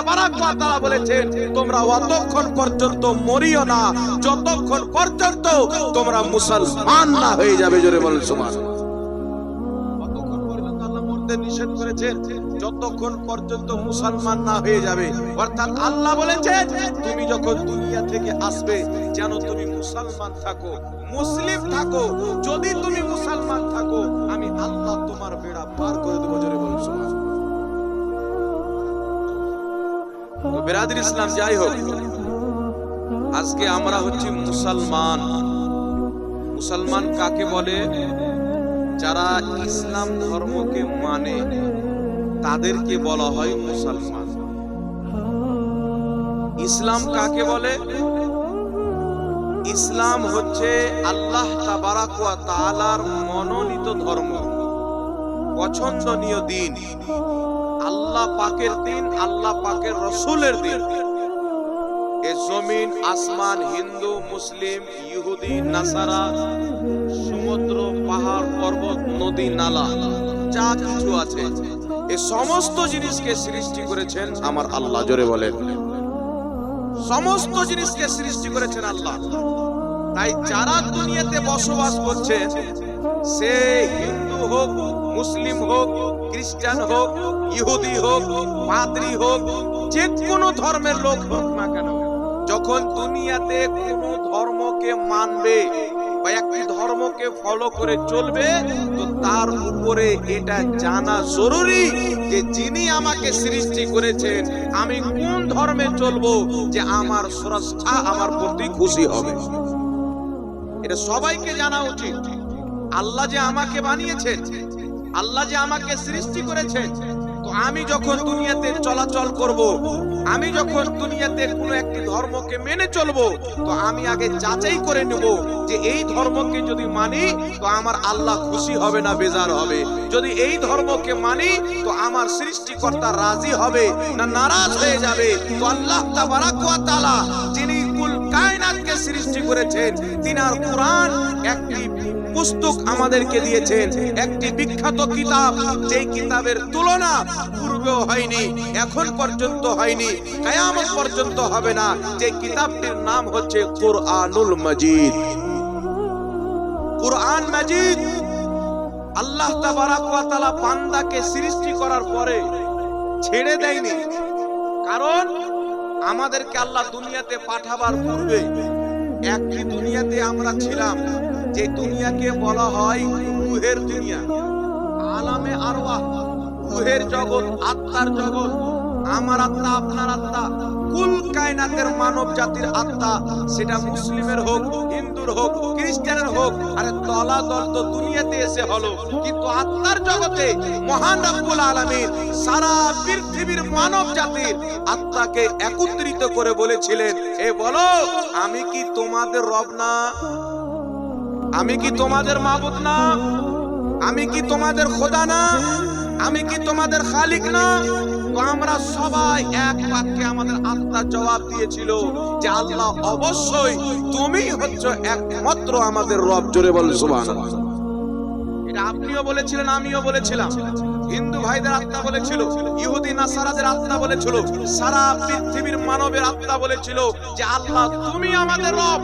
তাবারাক ওয়া তাআলা বলেছেন তোমরা অতক্ষণ পর্যন্ত মরিও না যতক্ষণ পর্যন্ত তোমরা মুসলমান না হয়ে যাবে। জোরে বলেন সুবহানাল্লাহ। কতক্ষণ পর্যন্ত আল্লাহ মরতে নিষেধ করেছেন? যতক্ষণ পর্যন্ত মুসলমান না হয়ে যাবে। অর্থাৎ আল্লাহ বলেছেন তুমি যখন দুনিয়া থেকে আসবে যেন তুমি মুসলমান থাকো, মুসলিম থাকো। যদি তুমি মুসলমান থাকো আমি আল্লাহ তোমার বেড়া পার করে দেবো। জোরে বলুন সুবহানাল্লাহ। তো বিরাদর ইসলাম, যাই হোক, আজকে আমরা হচ্ছি মুসলমান। মুসলমান কাকে বলে? যারা ইসলাম ধর্মকে মানে তাদেরকে বলা হয় মুসলমান। ইসলাম কাকে বলে? ইসলাম হচ্ছে আল্লাহ তাবারাক ওয়া তাআলার মনোনীত ধর্ম, পছন্দনীয় দিন, আল্লাহ পাকের দিন, আল্লাহ পাকের রাসূলের দিন। এই জমিন আসমান, হিন্দু মুসলিম ইহুদি নাসারা, সমুদ্র পাহাড় পর্বত নদী নালা যা কিছু আছে এই সমস্ত জিনিসকে সৃষ্টি করেছেন আমার আল্লাহ। জোরে বলেন, সমস্ত জিনিসকে সৃষ্টি করেছেন আল্লাহ। তাই যারা দুনিয়াতে বসবাস করছে, সে হিন্দু হোক, মুসলিম হোক, খ্রিস্টান হোক, ইহুদি হোক, পাদ্রী হোক, যে কোনো ধর্মের লোক হোক না কেন, যখন দুনিয়াতে কোনো ধর্মকে মানবে বা একটি ধর্মকে ফলো করে চলবে, তো তার উপরে এটা জানা জরুরি যে যিনি আমাকে সৃষ্টি করেছেন আমি কোন ধর্মে চলবো যে আমার স্রষ্টা আমার প্রতি খুশি হবে। এটা সবাইকে জানা উচিত। আল্লাহ যে আমাকে বানিয়েছেন, আল্লাহ যে আমাকে সৃষ্টি করেছেন, তো আমি যখন দুনিয়াতে চলাচল করব, আমি যখন দুনিয়াতে কোনো একটি ধর্মকে মেনে চলবো, তো আমি আগে যাচাই করে নেব যে এই ধর্মকে যদি মানি তো আমার আল্লাহ খুশি হবে না বেজার হবে, যদি এই ধর্মকে মানি তো আমার সৃষ্টিকর্তা রাজি হবে না নারাজ হয়ে যাবে। তো আল্লাহ তাবারাক ওয়া তাআলা যিনি কুল কায়নাতকে সৃষ্টি করেছেন, তিনার কোরআন একটি পুস্তক আমাদেরকে দিয়েছেন, একটি বিখ্যাত কিতাব, যেই কিতাবের তুলনা পূর্বেও হয়নি, এখন পর্যন্ত হয়নি, কিয়ামত পর্যন্ত হবে না। যে কিতাবটির নাম হচ্ছে কুরআনুল মাজিদ। কুরআন মাজিদ আল্লাহ তাবারাক ওয়া তাআলা বান্দাকে সৃষ্টি করার পরে ছেড়ে দেয়নি। কারণ আমাদেরকে আল্লাহ দুনিয়াতে পাঠাবার পূর্বে একটি দুনিয়াতে আমরা ছিলাম, যে দুনিয়াকে বলা হয় রূহের দুনিয়া, আলামে আরওয়াহ, রূহের জগৎ, আত্মার জগৎ। আমার আত্মা, আপনার আত্মা, কুল কায়নাতের মানব জাতির আত্মা, সেটা মুসলিমের হোক, হিন্দুর হোক, খ্রিস্টানের হোক, আরে দলাদল তো দুনিয়াতে এসে হলো, কিন্তু আত্মার জগতে মহান রব্বুল আলামিন সারা পৃথিবীর মানব জাতির আত্মাকে একত্রিত করে বলেছিলেন, এ বলো আমি কি তোমাদের রব না? আমি কি তোমাদের মাবুদ না? আমি কি তোমাদের খোদা না? আমি কি তোমাদের খালিক না? তো আমরা সবাই এক বাক্যে আমাদের আত্মা জবাব দিয়েছিল যে আল্লাহ অবশ্যই তুমি হচ্ছ একমাত্র আমাদের রব। জোরে বল সুবহানাল্লাহ। এটা আপনিও বলেছিলেন, আমিও বলেছিলাম, হিন্দু ভাইদের আত্মা বলেছিল, ইহুদি নাসারাদের আত্মা বলেছিল, সারা পৃথিবীর মানবের আত্মা বলেছিল যে আল্লাহ তুমি আমাদের রব।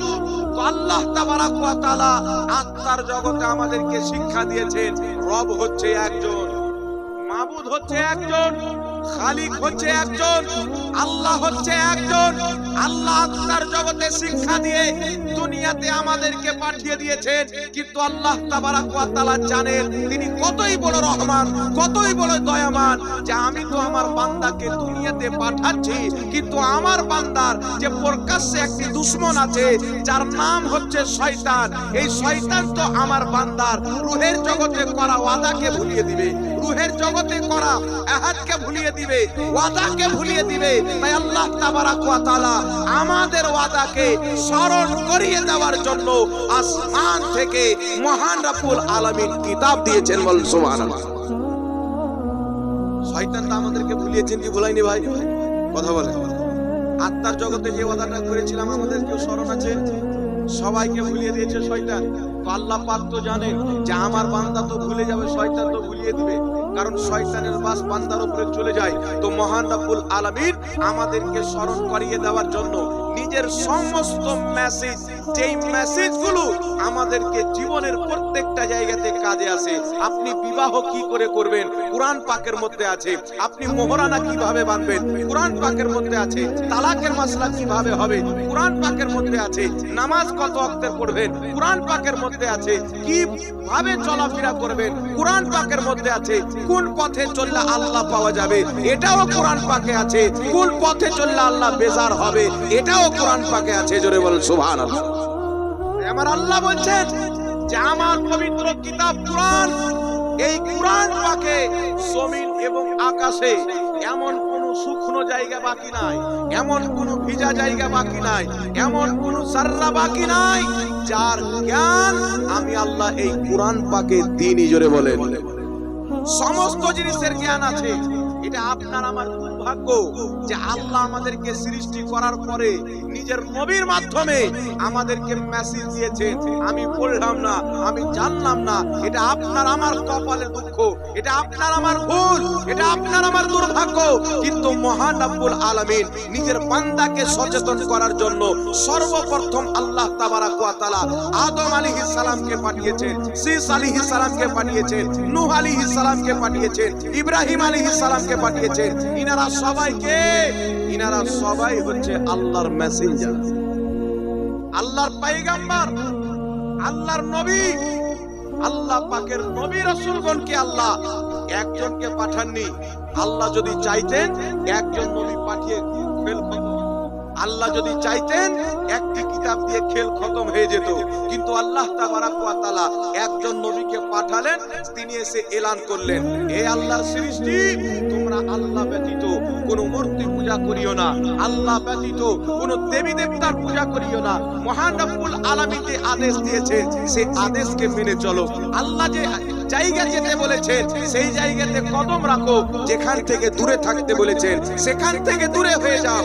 তো আল্লাহ তাবারাক ওয়া তাআলা আত্মার জগতে আমাদেরকে শিক্ষা দিয়েছেন রব হচ্ছে একজন, মাবুদ হচ্ছে একজন, খালিক হচ্ছে একজন, আল্লাহ হচ্ছে একজন। আল্লাহ আত্মার জগতে শিক্ষা দিয়ে দুনিয়াতে আমাদেরকে পাঠিয়ে দিয়েছেন, কিন্তু আল্লাহ তাবারাক ওয়া তাআলা জানেন তিনি কতই বড় রহমান, কতই বড় দয়াবান, যে আমি তো আমার বান্দাকে দুনিয়াতে পাঠাচ্ছি, কিন্তু আমার বান্দার যে প্রকাশ্যে একটি দুশমন আছে যার নাম হচ্ছে শয়তান, এই শয়তান তো আমার বান্দার রূহের জগতে করা ওয়াদাকে ভুলিয়ে দিবে, রূহের জগতে করা আহাদকে ভুলিয়ে দিবে, ওয়াদাকে ভুলিয়ে দিবে। তাই আল্লাহ তাবারাক ওয়া তাআলা আমাদের ওয়াদাকে স্মরণ করিয়ে দেওয়ার জন্য আসমান থেকে মহান রব্বুল আলামিন কিতাব দিয়েছেন। বল সুবহানাল্লাহ। শয়তান তো আমাদেরকে ভুলিয়েছেন কি ভুলাইনি ভাই? কথা বলে। আত্মার জগতে যে ওয়াদাটা করেছিলাম আমাদের কেউ স্মরণ আছে? সবাইকে ভুলিয়ে দিয়েছে শয়তান। তো আল্লাহ পাক তো জানেন যে আমার বান্দা তো ভুলে যাবে, শয়তান তো ভুলিয়ে দিবে। কারণ শয়তানের বাস বান্দার উপরে চলে যায়। তো মহান রব্বুল আলামিন আমাদেরকে স্মরণ করিয়ে দেওয়ার জন্য নিজের সমস্ত মেসেজ, যেই মেসেজগুলো আমাদেরকে জীবনের প্রত্যেকটা জায়গাতে কাজে আসে। আপনি বিবাহ কি করে করবেন, কুরআন পাকের মধ্যে আছে। আপনি মোহরানা কিভাবে বাঁধবেন, কুরআন পাকের মধ্যে আছে। তালাকের মাসলা কিভাবে হবে, কুরআন পাকের মধ্যে আছে। নামাজ কত ওয়াক্তের পড়বেন, কুরআন পাকের মধ্যে আছে। কিভাবে চলাফেরা করবেন, কুরআন পাকের মধ্যে আছে। কোন পথে চললে আল্লাহ পাওয়া যাবে, এটাও কোরআন পাকে আছে। কোন পথে চললে আল্লাহ বেজার হবে, এটাও কোরআন পাকে আছে। জোরে বলেন সুবহানাল্লাহ। আমার আল্লাহ বলছেন যে আমার পবিত্র কিতাব কুরআন, এই কুরআন পাকে জমিন এবং আকাশে এমন কোন শুকনো জায়গা বাকি নাই, এমন কোন ভিজা জায়গা বাকি নাই, এমন কোন সাররা বাকি নাই যার জ্ঞান আমি আল্লাহ এই কুরআন পাকে দিইনি। জোরে বলেন, সমস্ত জিনিসের জ্ঞান আছে। এটা আপনার আমার দুর্ভাগ্য যে আল্লাহ আমাদেরকে সৃষ্টি করার পরে নিজের নবীর মাধ্যমে আমাদেরকে মেসেজ দিয়েছেন। আমি পড়লাম না, আমি জানলাম না। এটা আপনার আমার কপালের দুঃখ, এটা আপনার আমার ভুল, এটা আপনার আমার দুর্ভাগ্য। কিন্তু মহান রব্বুল আলামিন নিজের বান্দাকে সচেতন করার জন্য সর্বপ্রথম আল্লাহ তাবারাক ওয়া তাআলা আদম আলাইহিস সালামকে পাঠিয়েছেন, শীস আলাইহিস সালামকে পাঠিয়েছেন, নূহ আলাইহিস সালামকে পাঠিয়েছেন, ইব্রাহিম আলাইহিস সালামকে পাঠিয়েছেন। ইনারা সবাই হচ্ছে আল্লাহর মেসেঞ্জার, আল্লাহর পয়গম্বর, আল্লাহর নবী। আল্লাহ পাকের নবী রাসূলগণকে আল্লাহ একজনকে পাঠাননি। আল্লাহ যদি চাইতেন একজন নবী পাঠিয়ে খেল খতম। আল্লাহ যদি চাইতেন একটি কিতাব দিয়ে খেল খতম হয়ে যেত। কিন্তু আল্লাহ তাবারাক ওয়া তাআলা একজন নবীকে পাঠালেন, তিনি এসে এলান করলেন, হে আল্লাহর সৃষ্টি, তোমরা আল্লাহ ব্যতীত কোনো মূর্তি পূজা করিও না, আল্লাহ ব্যতীত কোনো দেবী দেবতার পূজা করিও না। মহান রব্বুল আলামিন যে আদেশ দিয়েছেন সেই আদেশকে মেনে চলো। আল্লাহ যে জায়গা যেতে বলেছেন সেই জায়গাতে কদম রাখো, যেখান থেকে দূরে থাকতে বলেছেন সেখান থেকে দূরে হয়ে যাও।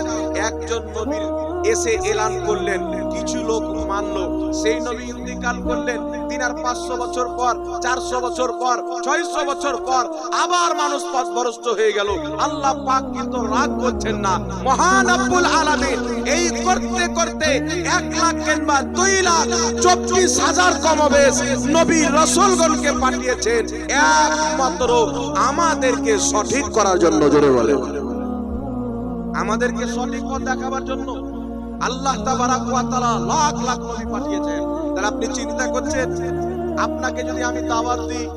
একজন নবীর এসে এলান করলেন, কিছু লোক মানলো। সেই নবী ইন্তিকাল করলেন, 300-500 বছর পর, 400 বছর পর, 600 বছর পর আবার মানুষ পথভ্রষ্ট হয়ে গেল। আল্লাহ পাক কিন্তু রাগ করছেন না। মহান রব্বুল আলামিন এই করতে করতে 1 লাখ কিংবা 2 লাখ 24,000 কমবেশ নবী রাসূলগণকে পাঠিয়েছেন একমাত্র আমাদেরকে সঠিক করার জন্য। জোরে বলে, আমাদেরকে সঠিক পথ দেখাবার জন্য আল্লাহ তাবারাক ওয়া তাআলা লাখ লাখ নবী পাঠিয়েছেন। তাহলে আপনি চিন্তা করছেন, আপনাকে যদি আমি দাওয়াত দিই,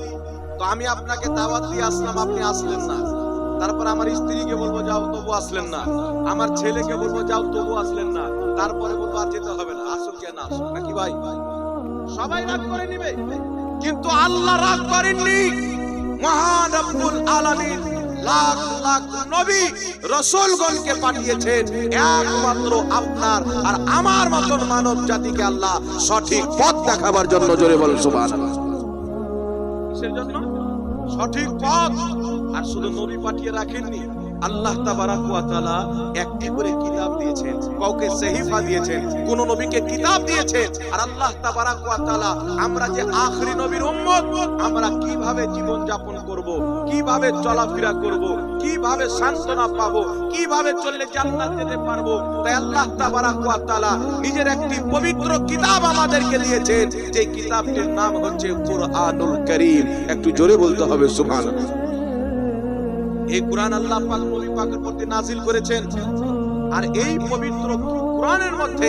তো আমি আপনাকে দাওয়াত দিয়ে আসলাম, আপনি আসলেন না। তারপর আমার স্ত্রীকে বলবো যাও, তবু আসলেন না। আমার ছেলেকে বলবো যাও, তবু আসলেন না। তারপরে বলবো আর যেতে হবে না, আসো কেন আসো, নাকি ভাই? সবাই রাগ করে নিবে, কিন্তু আল্লাহ রাগ করেননি। মহান রব্বুল আলামিন লাখ লাখ নবী রাসূলগণকে পাঠিয়েছেন একমাত্র আপনার আর আমার মতন মানব জাতিকে আল্লাহ সঠিক পথ দেখাবার জন্য। জোরে বলেন সুবহানাল্লাহ। কিসের জন্য? সঠিক পথ। আর শুধু নবী পাঠিয়ে রাখেননি, আল্লাহ তাবারাক ওয়া তাআলা একটি করে কিতাব দিয়েছেন, কাউকে সহিফা দিয়েছেন, কোন নবীকে কিতাব দিয়েছেন। আর আল্লাহ তাবারাক ওয়া তাআলা আমরা যে আখরি নবীর উম্মত, আমরা কিভাবে জীবন যাপন করব, কিভাবে চলাফেরা করব, কিভাবে সান্তনা পাবো, কিভাবে চললে জান্নাত যেতে পারবো, তাই আল্লাহ তাবারাক ওয়া তাআলা নিজের একটি পবিত্র কিতাব আমাদেরকে দিয়েছেন, যে কিতাবটির নাম হচ্ছে কুরআনুল কারীম। একটু জোরে বলতে হবে সুবহানাল্লাহ। এই কুরআন আল্লাহ পাক নবী পাকের প্রতি নাযিল করেছেন। আর এই পবিত্র কুরআনের মধ্যে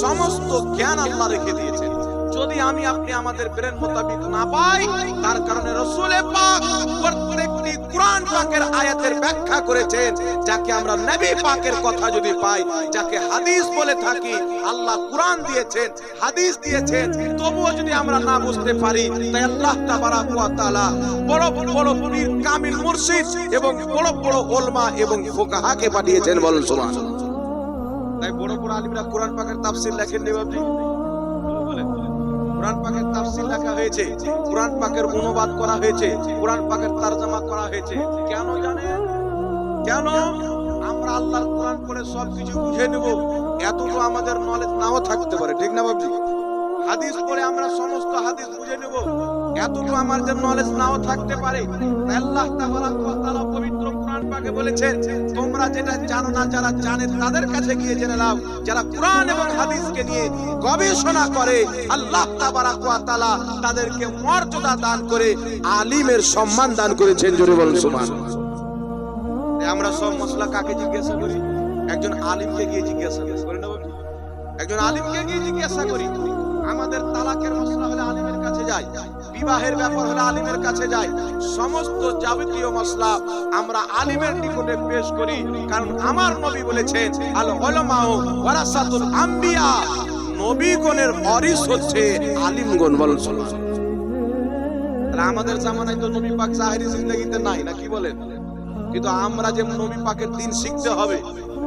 সমস্ত জ্ঞান আল্লাহ রেখে দিয়েছেন। যদি আমি আপনি আমাদের ব্রেন মোতাবেক না পাই, তার কারণে রাসূল পাক প্রত্যেকটি কুরআন পাকের আয়াতের ব্যাখ্যা করেছেন। যাকে আমরা নবী পাকের কথা যদি পাই, যাকে হাদিস বলে থাকি, আল্লাহ কুরআন দিয়েছেন, হাদিস দিয়েছেন, তবুও যদি আমরা না বুঝতে পারি, তাই আল্লাহ তাবারাক ওয়া তাআলা বড় বড় পীর কামিল মুর্শিদ এবং বড় বড় উলামা এবং ফুকাহাকে পাঠিয়েছেন। বলুন সুবহানাল্লাহ। তাই বড় বড় আলিমরা কুরআন পাকের তাফসীর লেখেন নি বাবজি? কুরআন পাকের তাফসীর লেখা হয়েছে, কুরআন পাকের অনুবাদ করা হয়েছে, কুরআন পাকের তরজমা করা হয়েছে। কেন জানেন? কেন? আমরা আল্লাহর কুরআন পড়ে সবকিছু বুঝে নেব, এতটুকু আমাদের নলেজ নাও থাকতে পারে, ঠিক না বাবজি? হাদিস পড়ে আমরা সমস্ত হাদিস বুঝে নেব, এতটুকু আমাদের নলেজ নাও থাকতে পারে। আল্লাহ তাআলা পবিত্র কোরআন পাকে বলেছেন, তোমরা যেটা জানো না, যারা জানে তাদের কাছে গিয়ে জেনে নাও। যারা কোরআন এবং হাদিসকে নিয়ে গবেষণা করে, আল্লাহ তাআলা তাদেরকে মর্যাদা দান করে আলিমের সম্মান দান করেছেন। জোরে বলুন সুবহানাল্লাহ। আমরা সব মশলা কাকে জিজ্ঞাসা করি? একজন আলিমকে গিয়ে জিজ্ঞাসা করি না? একজন আলিমকে গিয়ে জিজ্ঞাসা করি। আমাদের তালাকের মশলা হলে আলিমের কাছে যাই, বিবাহের ব্যাপার হলে আলিমের কাছে যাই, সমস্ত যাবতীয় মশলা আমরা আলিমের নিকটে পেশ করি। কারণ আমার নবী বলেছেন, আল উলামাউ ওয়ারাসাতুল আম্বিয়া, নবীগণের ওয়ারিস হচ্ছে আলিমগণ। বলুন সুবহানাল্লাহ। আমাদের জামানায় তো নবী পাক জাহেরি জিন্দেগিতে নাই, না কি বলেন? কিন্তু আমরা যে নবী পাকের দিন শিখতে হবে,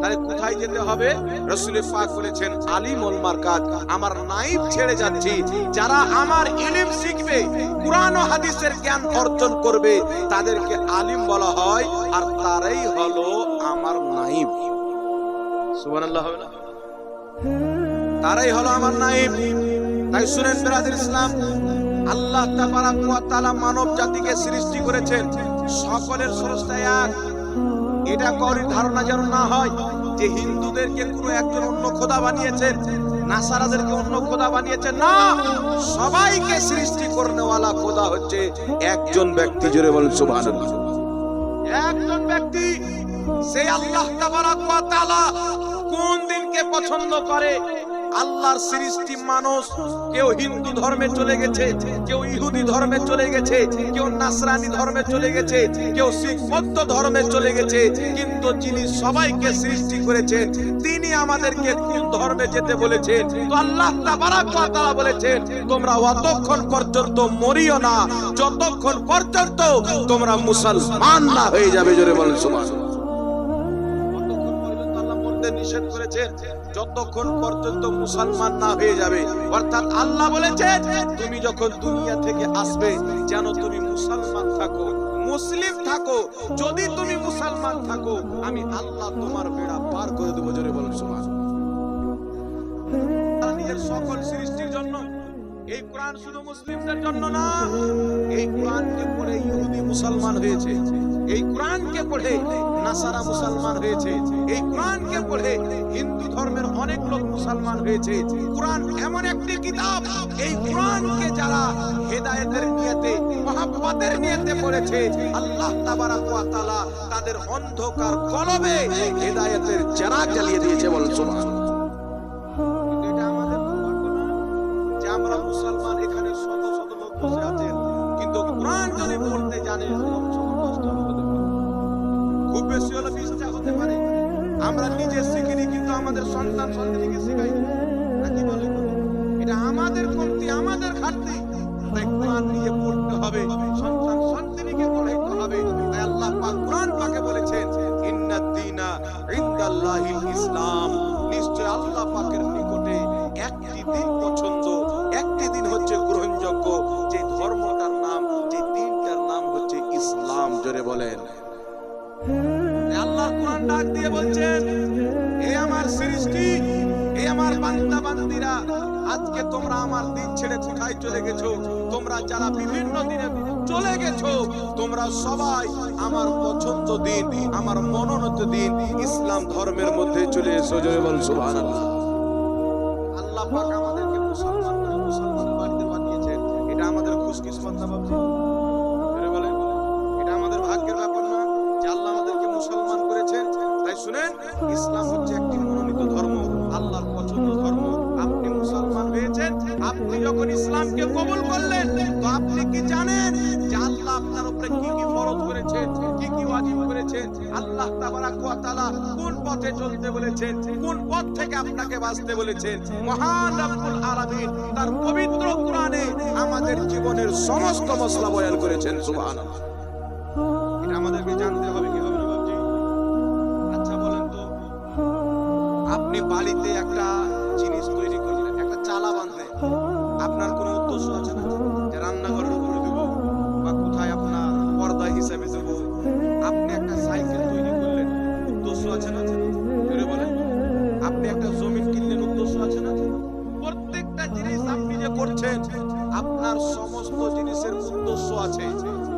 তাহলে কোথায় যেতে হবে? রাসূল পাক বলেছেন, আলিমুল মারকাত, আমার নাইব ছেড়ে যাচ্ছি। যারা আমার ইলম শিখবে, কুরআন ও হাদিসের জ্ঞান অর্জন করবে, তাদেরকে আলিম বলা হয়, আর তারাই হলো আমার নাইব। সুবহানাল্লাহ হবে না? তারাই হলো আমার নাইব। তাই শুনেন বিরাদর ইসলাম, আল্লাহ তাআলা মানব জাতিকে সৃষ্টি করেছেন, সকলের স্রষ্টা এক। এটা কারোর ধারণা যেন না হয় যে হিন্দুদেরকে কোনো একজন অন্য খোদা বানিয়েছেন, নাসারাদেরকে অন্য খোদা বানিয়েছেন। না, সবাইকে সৃষ্টি করনেওয়ালা খোদা হচ্ছে একজন ব্যক্তি। জোরে বলুন সুবহানাল্লাহ। একজন ব্যক্তি, সেই আল্লাহ তাআলা কোন দিনকে পছন্দ করে? আল্লাহর সৃষ্টি মানুষ, কেউ হিন্দু ধর্মে চলে গেছে, কেউ ইহুদি ধর্মে চলে গেছে, কেউ নাসরানি ধর্মে চলে গেছে, কেউ শিখ বৌদ্ধ ধর্মে চলে গেছে, কিন্তু যিনি সবাইকে সৃষ্টি করেছেন তিনি আমাদেরকে কোন ধর্মে যেতে বলেছেন? তো আল্লাহ তাআলা বলেছেন, তোমরা অতক্ষণ পর্যন্ত মরিও না যতক্ষণ পর্যন্ত তোমরা মুসলমান না হয়ে যাবে। জোরে বলেন সুবহানাল্লাহ। নিষেধ করেছেন যতক্ষণ পর্যন্ত মুসলমান না হয়ে যাবে। অর্থাৎ আল্লাহ বলেছেন, তুমি যখন দুনিয়া থেকে আসবে যেন তুমি মুসলমান থাকো, মুসলিম থাকো। যদি তুমি মুসলমান থাকো, আমি আল্লাহ তোমার বেড়া পার করে দেবো। জোরে বলুন সুবহানাল্লাহ। নিজের সকল সৃষ্টির জন্য এই কোরআন শুধু মুসলিমদের জন্য না। এই কোরআনকে পড়ে ইহুদি মুসলমান হয়েছে, এই কোরআনকে পড়ে নাসারা মুসলমান হয়েছে, এই কোরআনকে পড়ে হিন্দু ধর্মের অনেক লোক মুসলমান হয়েছে। কোরআন এমন একটি কিতাব, এই কোরআনকে যারা হেদায়েতের নিয়তে, মহব্বতের নিয়তে পড়েছে, আল্লাহ তাআলা তাদের অন্ধকার কলবে হেদায়েতের চিরাগ জ্বালিয়ে দিয়েছে। বলুন সুবহানাল্লাহ। এটা আমাদের ঘটনা যে আমরা মুসলমান, এখানে শত শত লোক বসে আছেন, কিন্তু কোরআন যদি পড়তে জানে খুব বেশি হলে 20টা হতে পারে। আমরা নিজে শিখিনি, কিন্তু আমাদের সন্তান সন্ততিকে শেখাই, নাকি বলে? এটা আমাদের কমতি, আমাদের ঘাটতি। তাই কোরআন নিয়ে পড়তে হবে, সন্তান সন্ততিকে পড়াইতে হবে। তাই আল্লাহ পাক কোরআন পাকে বলেছেন, ইন্নাদ দীনা ইনদাল্লাহিল ইসলাম, নিশ্চয় আল্লাহ পাকের নিকটে একটি দিন পছন্দ, একটি দিন হচ্ছে গ্রহণযোগ্য, যে ধর্মটার নাম, যে দিনটার নাম হচ্ছে ইসলাম। জোরে বলেন। আল্লাহ কোরআন ডাক দিয়ে বলছেন, হে আমার সৃষ্টি, হে আমার বান্দা বান্দীরা, আজকে তোমরা আমার দিন ছেড়ে কোথায় চলে গেছো? তোমরা যারা বিভিন্ন দিনে চলে গেছো, তোমরা সবাই আমার পছন্দ দিন, আমার মনোনীত দিন ইসলাম ধর্মের মধ্যে চলে এসো। জয় বল সুবহানাল্লাহ। আল্লাহ পাক আমাদেরকে মুসলমান করে মুসলমান বাড়িতে পাঠিয়েছেন, এটা আমাদের খুশকিসমত না বাবজি? বলেন, এটা আমাদের ভাগ্যের ব্যাপার না যে আল্লাহ আমাদেরকে মুসলমান করেছেন? তাই শুনেন, ইসলাম হচ্ছে একটি মনোনীত ধর্ম, আল্লাহর পছন্দ ধর্ম। আপনি মুসলমান হয়েছেন, আপনি যখন ইসলামকে কবুল করলেন, তো আপনি কি জানেন যে আল্লাহ আপনার উপরে কি কি ফরজ করেছেন, কি কি ওয়াজিব করেছেন? আল্লাহ তাআলা কোন পথে চলতে বলেছেন, কোন পথ থেকে আপনাকে বাঁচতে বলেছেন? মহান রব্বুল আলামিন তার পবিত্র কোরআনে আমাদের জীবনের সমস্ত মসলা বয়ান করেছেন। সুবহানাল্লাহ। এটা আমাদেরকে জানতে হবে, কি হবে না বাবজি? আচ্ছা বলেন তো, আপনি বাড়িতে একটা জিনিস তৈরি করলেন, একটা চালা বাঁধলেন, আপনার কোনো উদ্দেশ্য আছে না যে রান্নাঘরের উপরে দেব বা কোথায় আপনার পর্দা হিসেবে দেব? আপনি একটা সাইকেল তৈরি করলেন, উদ্দেশ্য আছে না? বলেন। আপনি একটা জমি কিনলেন, উদ্দেশ্য আছে না? প্রত্যেকটা জিনিস আপনি যে করার সমস্ত জিনিসের উদ্দেশ্য আছে।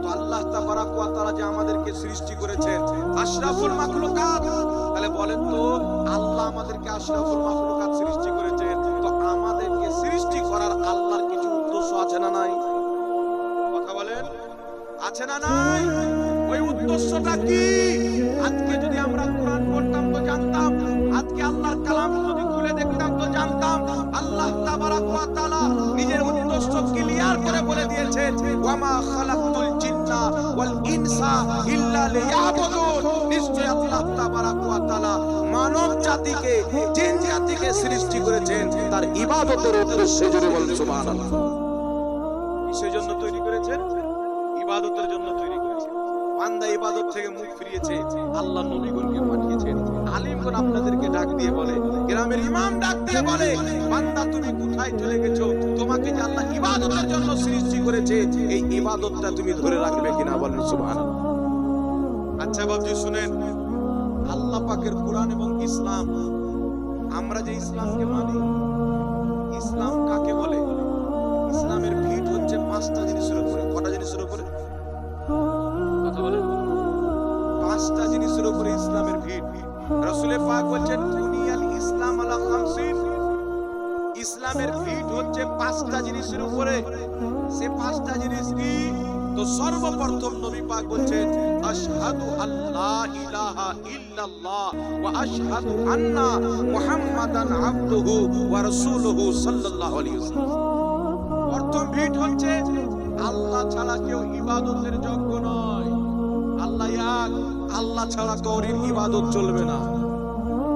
তো আল্লাহ তাবারাক ওয়া তাআলা যে আমাদেরকে সৃষ্টি করেছেন আশরাফুল মাখলুকাত, তাহলে বলেন তো আল্লাহ আমাদেরকে আশরাফুল মাখলুকাত সৃষ্টি করেছেন, তো আমাদেরকে সৃষ্টি করার আল্লাহর কিছু উদ্দেশ্য আছে না নাই? কথা বলেন, আছে না নাই? ওই উদ্দেশ্যটা কি? আজকে যদি আমরা কোরআন পড়তাম তো জানতাম, আজকে আল্লাহর কালাম যদি খুলে দেখতাম তো জানতাম আল্লাহ তাবারাক ওয়া তাআলা নিজের উদ্দেশ্য ক্লিয়ার করে বলে দিয়েছেন, ওয়া মা খালাকতুল জিন্না ওয়াল ইনসা ইল্লা লিয়াবুদুন। নিশ্চয় আল্লাহ তাবারাক ওয়া তাআলা মানব জাতিকে, জিন জাতিকে সৃষ্টি করেছেন তার ইবাদতের উদ্দেশ্যে। জোরে বলুন সুবহানাল্লাহ। কিসের জন্য তৈরি করেছেন? ইবাদতের জন্য তৈরি করেছেন। বান্দা ইবাদত থেকে মুখ ফিরিয়েছে, আল্লাহ নবীগণকে পাঠিয়েছেন। আলিমগণ আপনাদেরকে ডাক দিয়ে বলে, গ্রামের ইমাম ডাক দিয়ে বলে, বান্দা তুমি কোথায় চলে গেছো? তোমাকে যে আল্লাহ ইবাদতের জন্য সৃষ্টি করেছে, এই ইবাদতটা তুমি ধরে রাখবে কিনা? বলেন সুবহানাল্লাহ। আচ্ছা বাবজি শুনেন, আল্লাহ পাকের কোরআন এবং ইসলাম, আমরা যে ইসলামকে মানি, ইসলাম কাকে বলে? ইসলামের ভিত হচ্ছে 5টা জিনিসের উপরে। কটা জিনিসের উপরে? কথা বলেন। 5টা জিনিসের উপরে ইসলামের ভিত। রাসূল পাক বলেন বুনিয়াল ইসলাম আলা খামসিন। ইসলামের ভিত হচ্ছে 5টা জিনিসের উপরে। সে 5টা জিনিস কি? তো সর্বপ্রথম নবী পাক বলেন আশহাদু আল্লা ইলাহা ইল্লাল্লাহ ওয়া আশহাদু আন্না মুহাম্মাদান আবদুহু ওয়া রাসূলুহু সাল্লাল্লাহু আলাইহি ওয়াসাল্লাম। প্রথম ভিত হচ্ছে আল্লাহ ছাড়া কেউ ইবাদতের যোগ্য নয়। আল্লাহ এক, আল্লাহ ছাড়া কারোর ইবাদত চলবে না।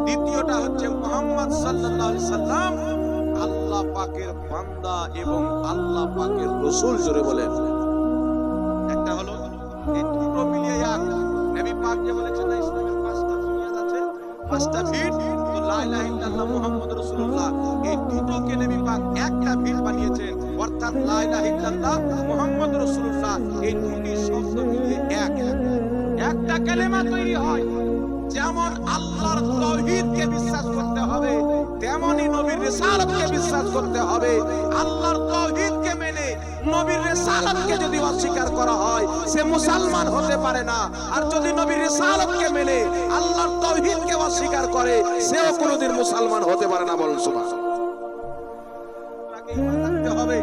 দ্বিতীয়টা হচ্ছে মুহাম্মদ সাল্লাল্লাহু আলাইহি সাল্লাম আল্লাহ পাকের বান্দা এবং আল্লাহ পাকের রাসূল। জোরে বলেন। একটা হলো, এই দুটো মিলিয়ে এক। নবী পাক যে বলেছেন না ইসলামের 5টা বুনিয়াদ আছে, 5টা ভিত, তো লা ইলাহা ইল্লাল্লাহ মুহাম্মাদুর রাসূলুল্লাহ, এই দুটোকে নবী পাক একটা ভিত বানিয়েছেন। অর্থাৎ লা ইলাহা ইল্লাল্লাহ মুহাম্মাদুর রাসূলুল্লাহ, এই দুটি শব্দ মিলিয়ে এক। একটা কালেমা তৈরি হয়। যেমন আল্লাহর তাওহীদকে বিশ্বাস করতে হবে, তেমনি নবীর রিসালাতকে বিশ্বাস করতে হবে। আল্লাহর তাওহীদকে মেনে নবীর রিসালাতকে যদি অস্বীকার করা হয়, সে মুসলমান হতে পারে না। আর যদি নবীর রিসালাতকে মেনে আল্লাহর তাওহীদকে অস্বীকার করে, সেও কোনোদিন মুসলমান হতে পারে না। বলুন সুবহানাল্লাহ। মানতে হবে,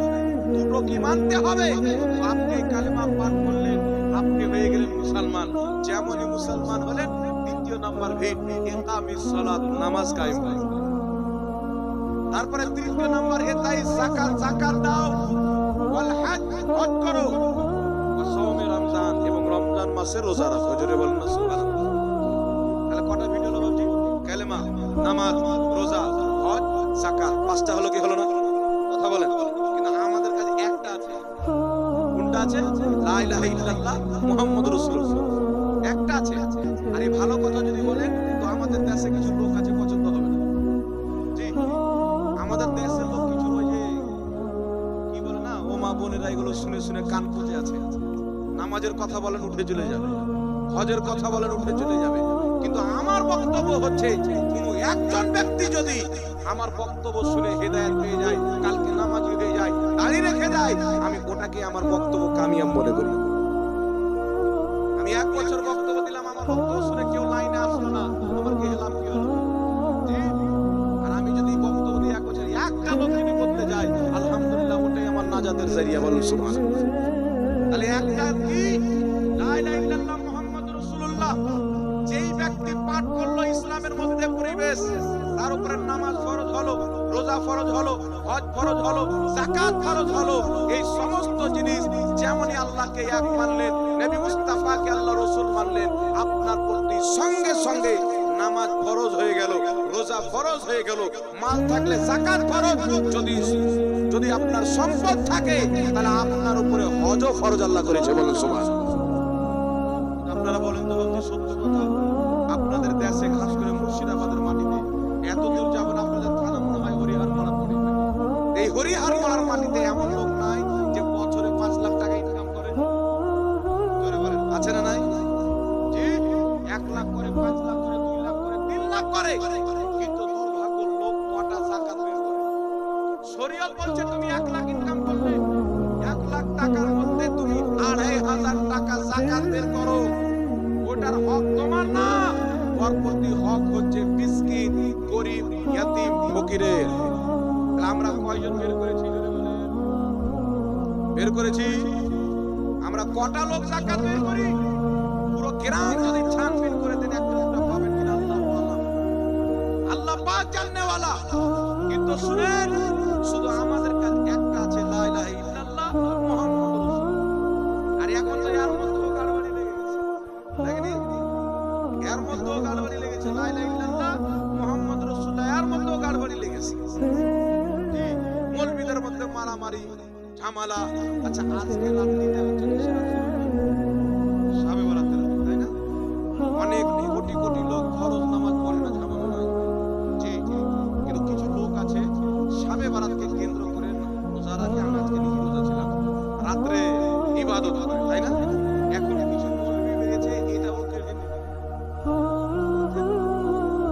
দুটো কি মানতে হবে? আপনি কালেমা পাঠ করলেন, আপনি হয়ে গেলেন মুসলমান। যেমনই মুসলমান হলেন, দ্বিতীয় নাম্বার ভিত ইকামিস সালাত, নামাজ কায়েম করো। তারপরে তৃতীয় নাম্বার ইতাইস যাকাত, যাকাত দাও। ওয়াল হজ, হজ করো। ওয়া সাওমে রমজান, এবং রমজান মাসে রোজা রাখো। জোরে বলুন না সুবহানাল্লাহ। তাহলে কটা ভিত হলো বাবজি? কালেমা, নামাজ, রোজা, হজ, যাকাত। 5টা হলো কি হলো না? কথা বলেন। কিন্তু আমাদের কাছে একটা আছে। কোনটা আছে? লা ইলাহা ইল্লাল্লাহ মুহাম্মাদুর রাসূলুল্লাহ। একটা আছে। আর এই ভালো কথা যদি বলেন, তো আমাদের দেশে কিছু লোক আছে পছন্দ হবে না। জি, আমাদের দেশের লোক কিছু ওই যে কি বলে না, ও মা বোনেরা এগুলো শুনে শুনে কান পচে আছে। নামাজের কথা বলেন উঠে চলে যাবে, হজের কথা বলেন উঠে চলে যাবে। কিন্তু আমার বক্তব্য হচ্ছে, কোনো একজন ব্যক্তি যদি আমার বক্তব্য শুনে হেদায়েত পেয়ে যায়, কালকে নামাজি হয়ে যায়, দাড়ি রেখে যায়, আমি ওটাকে আমার বক্তব্য কামিয়াব মনে করি। আমি 1 বছর বক্তব্য দিলাম, আমার বক্তব্য শুনে কেউ লাইনে আসলো না, আমার কি লাভ কি হলো? জি। আর আমি যদি বক্তব্য দিয়ে 1 বছর একটা লোক যদি বলতে যায়, আলহামদুলিল্লাহ, ওটাই আমার নাজাতের জারিয়া। বলুন সুবহানাল্লাহ। তাহলে একটা কি? লা ইলাহা ইল্লাল্লাহ মুহাম্মাদুর রাসূলুল্লাহ। যেই ব্যক্তি পাঠ করলো, ইসলামের মধ্যে পরিবেশ, তার উপরে নামাজ ফরজ হলো, রোজা ফরজ হলো, হজ ফরজ হলো, যাকাত ফরজ হলো। এই সমস্ত জিনিস যেমনই আল্লাহকে এক মানলেন, নবী মুস্তাফাকে আল্লাহ রাসূল মানলেন, আপনার প্রতি সঙ্গে সঙ্গে নামাজ ফরজ হয়ে গেল, রোজা ফরজ হয়ে গেল, মাল থাকলে যাকাত ফরজ, যদি আপনার সম্পদ থাকে তাহলে আপনার উপরে হজও ফরজ আল্লাহ করেছে। বলুন সুবহানাল্লাহ। আপনারা বলেন তো বাবজি, সত্য কথা, আপনাদের দেশে খাস করে মুর্শিদাবাদের মাটিতে এত দূর যাবেন, আপনাদের থানা মনে হয় হরিহার পাড়া পড়ে। এই হরিহার পাড়ার মাটিতে এমন লোক নাই যে বছরে 5 লাখ টাকা ইনকাম করে? জোরে বলেন, আছে না নাই? জি, 1 লাখ করে, 5 লাখ করে, 2 লাখ করে, 3 লাখ করে। কিন্তু দুর্ভাগ্য, লোক কটা যাকাত বের করে? শরীয়ত বলছে তুমি 1 লাখ ইনকাম করলে বের করো, ওটার হক তোমার না, ওর প্রতি হক হচ্ছে মিসকিন, গরিব, ইয়াতীম, ফকিরের। আমরা কয়জন বের করেছি? বের করেছি আমরা কটা লোক যাকাত বের করি? পুরো গ্রাম যদি ছানবিন করে দেন একটা লোক পাবেন কিনা আল্লাহ আল্লাহ আল্লাহ পাক জানেওয়ালা। কিন্তু শুনেন, শুধু আমাদের কাছে একটা আছে, লা ইলাহা ইল্লাল্লাহ মুহাম্মাদুর রাসূলুল্লাহ। আর এখন তো এর মধ্যেও গাড়বাড়ি লেগে গেছে, দেখেনি? এর মধ্যেও গাড়বাড়ি লেগেছে, লা ইলাহা ইল্লাল্লাহ মুহাম্মাদুর রাসূলুল্লাহ, এর মধ্যেও গাড়বাড়ি লেগেছে। জি, মৌলবীদের মধ্যে মারামারি, ঝামেলা। আচ্ছা, আজকে রাত্রিতে হচ্ছে শাবে বরাতের, তাই না? অনেক কোটি কোটি লোক ফরজ নামাজ পড়ে না, ঝামেলা নাই। জি জি, কিন্তু কিছু লোক আছে শাবে বরাতকে কেন্দ্র করে রোজা রাখে। আমি আজকে নিজে রোজা ছিলাম, রাত্রে ইবাদত করে, তাই না? এখন কিছু মৌলবী বেরিয়েছে, এটাও কেড়ে নেবে,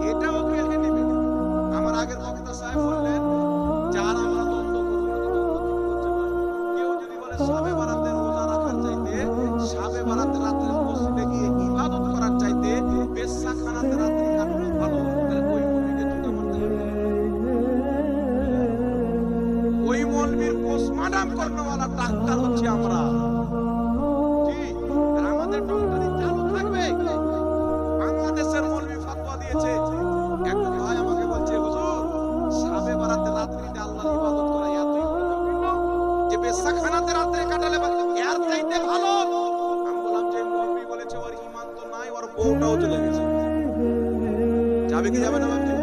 এটাও কেড়ে নেবে। আমার আগের বক্তা সাহেব বললেন, যার আমরা দ্বন্দ্ব করবো না, কেউ যদি বলে শাবে বরাতের রোজা রাখার চাইতে শাবে বরাতের রাত্রে মসজিদে গিয়ে ইবাদত করার চাইতে বেশ্যাখানাতে রাত্রি কাটানো ভালো, তাহলে ওই মৌলবীকে জুতা মারতে হবে। ওই মৌলবীর পোস্টমর্টম করানোওয়ালা ডাক্তার হচ্ছে আমরা। জি, আর আমাদের ডক্টরি চালু থাকবে। বাংলাদেশের মৌলবী ফতোয়া দিয়েছে, একজন ভাই আমাকে বলছে, হুজুর শাবে বরাতের রাত্রিতে আল্লাহর ইবাদত করা এতই গুরুত্বপূর্ণ যে বেশ্যাখানাতে রাত্রি কাটালে এর চাইতে ভালো। আমি বললাম, যে মৌলবী বলেছে ওর ঈমান তো নাই, ওর বউটাও চলে গেছে, যাবে কি যাবে না ভাবছি?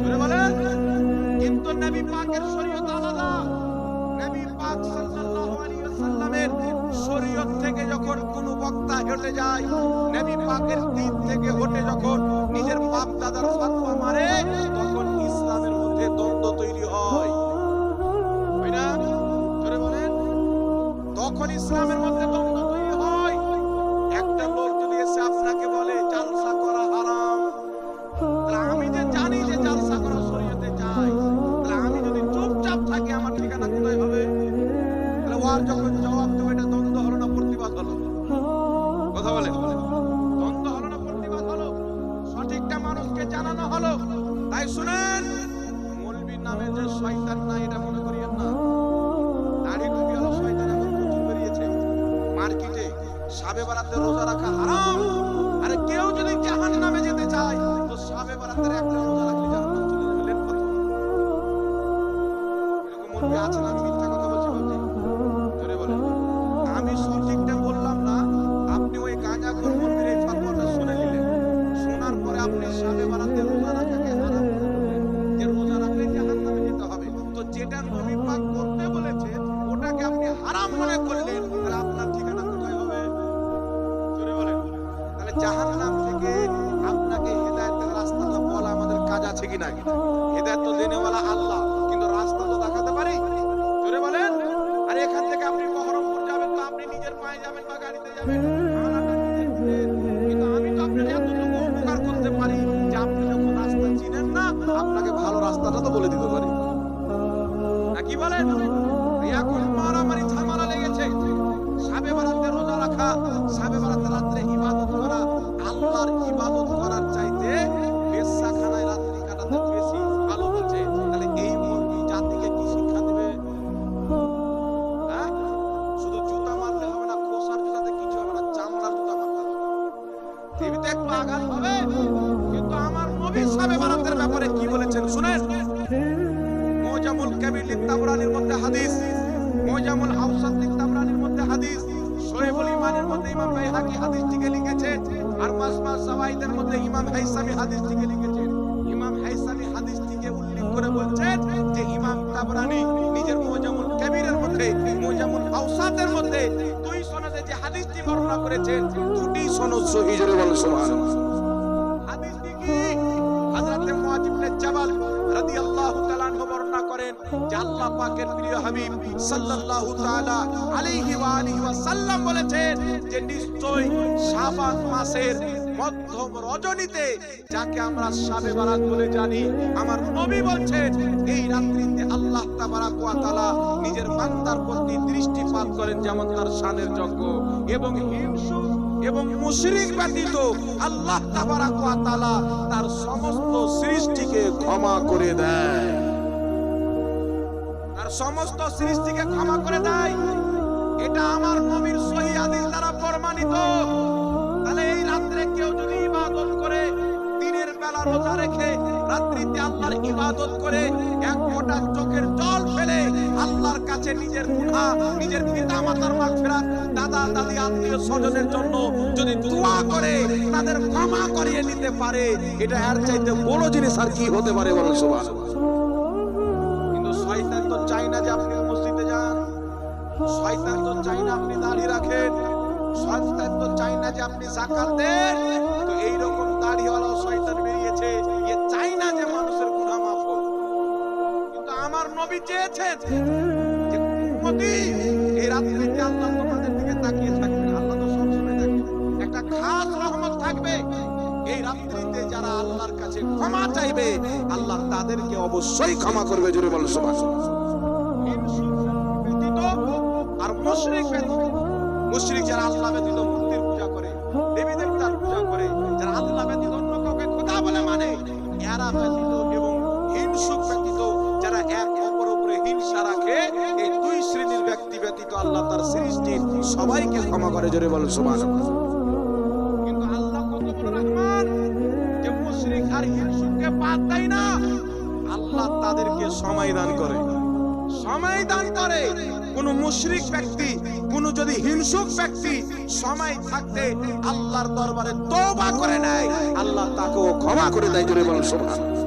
জোরে বলেন। কিন্তু নবী পাকের শরীয়ত আলাদা। নবী পাক সাল্লাল্লাহু আলাইহি ওয়াসাল্লামের শরীয়ত থেকে যখন কোন বক্তা হেঁটে যায়, নবী পাকের দিন থেকে হেঁটে যখন নিজের বাপ দাদার ফতোয়া মারে, তখন ইসলামের মধ্যে দ্বন্দ্ব তৈরি হয়, তাই না? জোরে বলেন। তখন ইসলামের মধ্যে দ্বন্দ্ব তৈরি হয়। একটা লোক যদি এসে আপনাকে বলে জালসা করা হারাম, তাহলে আমি যে জানি যে জালসা করা শরীয়তে জায়েজ, তাহলে আমি যদি চুপচাপ থাকি, আমার ঠিকানা কোথায় হবে? তাহলে ওর যখন জবাব দেবো, এটা দ্বন্দ্ব হলো না প্রতিবাদ হলো? কথা বলে, দ্বন্দ্ব হলো না প্রতিবাদ হলো? সঠিকটা মানুষকে জানানো হলো। তাই শুনেন, মৌলবীর নামে যে শয়তান না, এটা মনে করিয়েন না। দাড়ি টুপি হলো শয়তান, এখন প্রচুর বেরিয়েছে মার্কেটে। শাবে বরাতে রোজা রাখা হারাম। আরে কেউ যদি জাহান্নামে যেতে চায়, তো শাবে বরাতের একটা রোজা রাখলে জাহান্নামে চলে যাবে। লেট কথা। এরকম মৌলবী আছে না? আমি মিথ্যা কথা বলছি ভাবছি? জোরে বলেন। আমি সঠিকটা বললাম না, আপনি ওই গাঁজাখোর মৌলবীর এই ফতোয়াটা শুনে নিলেন। শোনার পরে আপনি শাবে বরাতে রোজা রাখাকে হারাম করে দিলেন, যে রোজা রাখলে জাহান্নামে যেতে হবে। তো যেটা নবী পাক করতে বলেছে, ওটাকে আপনি হারাম মনে করলেন, তাহলে আপনার ঠিকানা কোথায় হবে? জোরে বলেন। তাহলে জাহান্নাম থেকে আপনাকে হেদায়েতের রাস্তাটা বলা আমাদের কাজ আছে কি না? হেদায়েত তো দেনেওয়ালা আল্লাহ, কিন্তু রাস্তা তো দেখাতে পারি। জোরে বলেন। আর এখান থেকে আপনি বহরমপুর যাবেন, তো আপনি নিজের পায়ে যাবেন বা গাড়িতে যাবেন, ভাড়াটা নিজে দিবেন। কিন্তু আমি তো আপনাকে এতটুকু উপকার করতে পারি যে আপনি যখন রাস্তা চিনেন না, আপনাকে ভালো রাস্তাটা তো বলে দিতে পারি, নাকি বলেন? এখন মারামারি ঝামেলা লেগেছে। শাবে বরাতে রোজা রাখা, শাবে বরাতে রাত্রে ইবাদত করা, আল্লাহর ইবাদত করার চাইতে বেশ্যাখানায় রাত্রি কাটাতে বেশি ভালো বলছে। তাহলে এই মৌলবী জাতিকে কি শিক্ষা দেবে? হ্যাঁ, শুধু জুতা মারলে হবে না, খোসার জুতাতে কিছু হবে না, চামড়ার জুতা মারতে হবে। টিভিতে একটু আঘাত হবে, কিন্তু আমার নবী শাবে বরাতের ব্যাপারে কি বলেছেন শুনেন। মুজামুল কাবির লিত-তাবরানির মধ্যে হাদিস, মুজামুল আওসাত লিত-তাবরানির মধ্যে হাদিস, শোয়েবুল ঈমানের মধ্যে ইমাম বাইহাকি হাদিসটিকে লিখেছেন, আর মাজমা যাওয়াইদের মধ্যে ইমাম হাইসামি হাদিসটিকে লিখেছেন। ইমাম হাইসামি হাদিসটিকে উল্লেখ করে বলছেন যে ইমাম তাবরানি নিজের মুজামুল কাবিরের মধ্যে, মুজামুল আওসাতের মধ্যে দুই সনদে যে হাদিসটি বর্ণনা করেছেন, দুটি সনদ সহিহ। জোরে বলেন সুবহানাল্লাহ। হাদিসটি কি? হযরত মুআয ইবনে জাবাল রাদিয়াল্লাহু তাআলা আনহু বর্ণনা করেন যে আল্লাহ পাকের প্রিয় হাবিব সাল্লাল্লাহু তাআলা আলাইহি ওয়া আলিহি ওয়াসাল্লাম বলেছেন যে নিশ্চয় শাবান মাসের মধ্যম রজনীতে, যাকে আমরা শাবে বরাত বলে জানি, আমার নবী বলছেন এই রাত্রিতে আল্লাহ তাবারাক ওয়া তাআলা নিজের বান্দার প্রতি দৃষ্টিপাত করেন যেমন তার শানের যোগ্য, এবং হিংসুক এবং মুশরিক ব্যতীত আল্লাহ তাবারাক ওয়া তাআলা তার সমস্ত সৃষ্টিকে ক্ষমা করে দেয়। তার সমস্ত সৃষ্টিকে ক্ষমা করে দেয়। এটা আমার নবীর সহিহ হাদিস দ্বারা প্রমাণিত। তাহলে এই রাত্রে কেউ যদি ইবাদত করে, দিনের বেলা রোজা রেখে রাত্রিতে আল্লাহর ইবাদত করে, এক ফোঁটা চোখের জল ফেলে আল্লাহর কাছে নিজের গুনাহ, নিজের পিতামাতার মাগফিরাত, দাদা দাদি আত্মীয় স্বজনের জন্য যদি দোয়া করে, তাদের ক্ষমা করিয়ে নিতে পারে, এটা এর চাইতে বড় জিনিস আর কি হতে পারে বলেন সুবহানাল্লাহ। কিন্তু শয়তান তো চায় না যে আপনি মসজিদে যান, শয়তান তো চায় না আপনি দাড়ি রাখেন, শয়তান তো চায় না যে আপনি যাকাত দেন। তো এই রকম দাড়িওয়ালা শয়তান বেরিয়েছে, এ চায় না যে মানুষের গুনাহ মাফ হোক। কিন্তু আমার নবী চেয়েছেন যে উম্মতি এই রাত্রিতে আল্লাহ তোমাদের দিকে তাকিয়ে থাকবেন। আল্লাহ তো সবসময় দেখেন, একটা খাস রহমত থাকবে এই রাত্রিতে। যারা আল্লাহর কাছে ক্ষমা চাইবে, আল্লাহ তাদেরকে অবশ্যই ক্ষমা করবে। জোরে বলেন সুবহানাল্লাহ। আর মুশরিক ব্যতীত, মুশরিক যারা আল্লাহ ব্যতীত মূর্তির পূজা করে, দেবী দেবতার পূজা করে, যারা আল্লাহ ব্যতীত অন্য কাউকে খোদা বলে মানে, এরা ব্যতীত এবং হিংসুক ব্যতীত যারা এক অপর উপরে হিংসা রাখে, এই দুই শ্রেণীর ব্যক্তি ব্যতীত আল্লাহ তার সৃষ্টির সবাইকে ক্ষমা করে। জোরে বলেন সুবহানাল্লাহ। কিন্তু আল্লাহ কত বড় রহমান যে মুশরিক আর হিংসুককে বাদ দেয় না, আল্লাহ তাদেরকে সময় দান করে, সময় দান করে। কোন মুশরিক ব্যক্তি, কোন যদি হিংসুক ব্যক্তি সময় থাকতে আল্লাহর দরবারে তওবা করে নেয়, আল্লাহ তাকেও ক্ষমা করে দেয়। জোরে বলেন সুবহানাল্লাহ।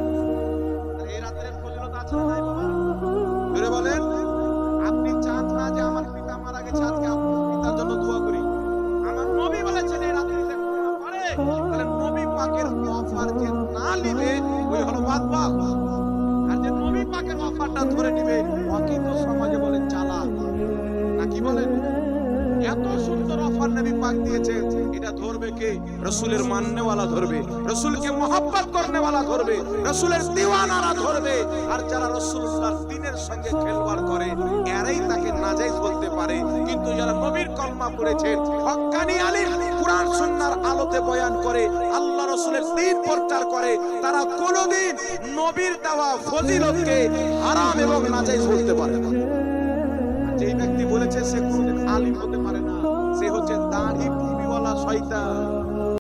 এই রাতের ফজিলত আছে না নাই বাবা? জোরে বলেন। আপনি চান না যে আমার পিতা মারা গেছে, আজকে আপনার পিতার জন্য দোয়া করি? আমার নবী বলেছেন এই রাত্রিতে ক্ষমা করে। তাহলে নবী পাকের অফার যে না নিবে, ওই হলো বাদবাক। আর যে নবী পাকের অফারটা ধরে নিবে, ওকে তো সমাজে বলে চালাক, নাকি বলেন? এত সুন্দর অফার নবী পাক দিয়েছে, এটা ধরবে কে? রাসূলের মাননেওয়ালা ধরবে, রাসূলকে মহব্বত করনেওয়ালা ধরবে, রাসূলের দিওয়ানারা ধরবে। আর যারা রাসূলুল্লাহর দ্বীনের সঙ্গে খেলওয়াড় করে, এরাই তাকে নাজায়েজ বলতে পারে। কিন্তু যারা নবীর কলমা পড়েছে, হক্কানি আলিম, কুরআন সুন্নাহর আলোতে বয়ান করে, আল্লাহ রাসূলের দ্বীন প্রচার করে, তারা কোনোদিন নবীর দেওয়া ফজিলতকে হারাম এবং নাজায়েজ বলতে পারে না। যেই ব্যক্তি বলেছে সে কোনোদিন আলিম হতে পারে না, সে হচ্ছে দাড়ি টুপিওয়ালা শয়তান।